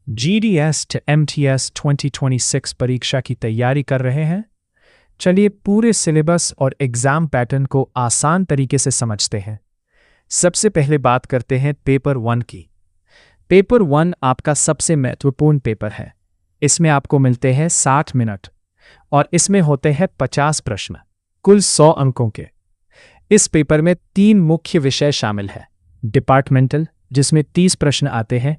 GDS MTS 2026 परीक्षा की तैयारी कर रहे हैं? चलिए पूरे सिलेबस और एग्जाम पैटर्न को आसान तरीके से समझते हैं। सबसे पहले बात करते हैं पेपर 1 की। पेपर 1 आपका सबसे महत्वपूर्ण पेपर है। इसमें आपको मिलते हैं 60 मिनट और इसमें होते हैं 50 प्रश्न, कुल 100 अंकों के। इस पेपर में 3 मुख्य विषय शामिल हैं। डिपार्टमेंटल, जिसमें 30 प्रश्न आते हैं,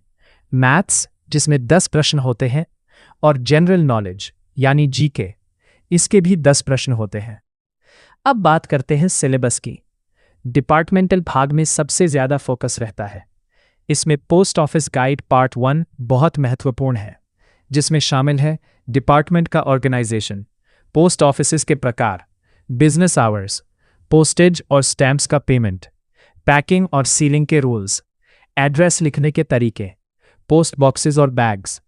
मैथ्स, जिसमें 10 प्रश्न होते हैं, और जनरल नॉलेज यानी जीके, इसके भी 10 प्रश्न होते हैं। अब बात करते हैं सिलेबस की। डिपार्टमेंटल भाग में सबसे ज्यादा फोकस रहता है। इसमें पोस्ट ऑफिस गाइड पार्ट 1 बहुत महत्वपूर्ण है, जिसमें शामिल है डिपार्टमेंट का ऑर्गेनाइजेशन, पोस्ट ऑफिसेस के प्रकार, बिजनेस आवर्स, पोस्टेज और स्टैम्प्स का पेमेंट, पैकिंग और सीलिंग के रूल्स, एड्रेस लिखने के तरीके, पोस्ट बॉक्सेस और बैग्स,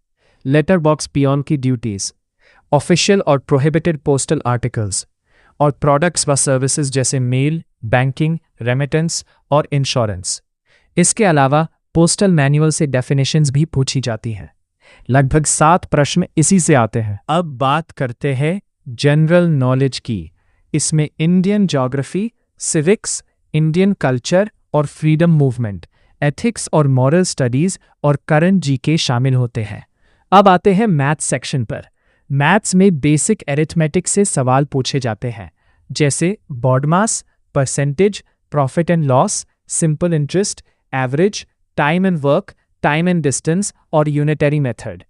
लेटर बॉक्स पियोन की ड्यूटीज, ऑफिशियल और प्रोहिबिटेड पोस्टल आर्टिकल्स, और प्रोडक्ट्स व सर्विसेज जैसे मेल, बैंकिंग, रेमिटेंस और इंश्योरेंस। इसके अलावा पोस्टल मैनुअल से डेफिनेशंस भी पूछी जाती हैं। लगभग 7 प्रश्न इसी से आते हैं। अब बात करते हैं जनरल नॉलेज की। इसमें Indian geography, civics, Indian culture और फ्रीडम मूवमेंट, एथिक्स और मॉरल स्टडीज और करंट जीके शामिल होते हैं। अब आते हैं मैथ्स सेक्शन पर। मैथ्स में बेसिक एरिथमेटिक से सवाल पूछे जाते हैं, जैसे BODMAS, percentage, profit and loss, simple interest, average, time and work, time and distance और यूनिटरी मेथड।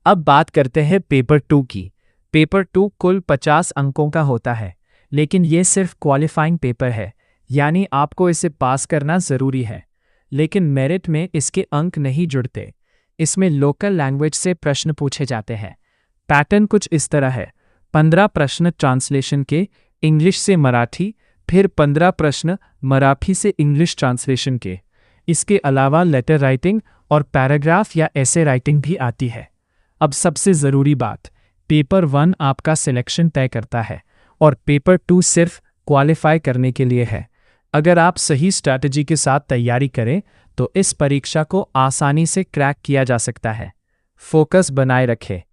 अब बात करते हैं पेपर 2 की। पेपर 2 कुल 50 अंकों का होता है, लेकिन ये सिर्फ क्वालिफाइंग पेपर है, यानी आपको इसे पास करना जरूरी है। लेकिन मेरिट में इसके अंक नहीं जुड़ते। इसमें लोकल लैंग्वेज से प्रश्न पूछे जाते हैं। पैटर्न कुछ इस तरह है: 15 प्रश्न ट्रांसलेशन के, इंग्लिश से मराठी, फिर 15 प्रश्न मराठी से इंग्लिश ट्रांसलेशन के। इसके अलावा लेटर राइटिंग और पैराग्राफ या ऐसे राइटिंग भी आती है। अब सबसे ज़रूरी बात, पेपर 1 आपका सिलेक्शन तय करता है और पेपर 2 सिर्फ क्वालिफाई करने के लिए है। अगर आप सही स्ट्रैटेजी के साथ तैयारी करें तो इस परीक्षा को आसानी से क्रैक किया जा सकता है। फोकस बनाए रखें।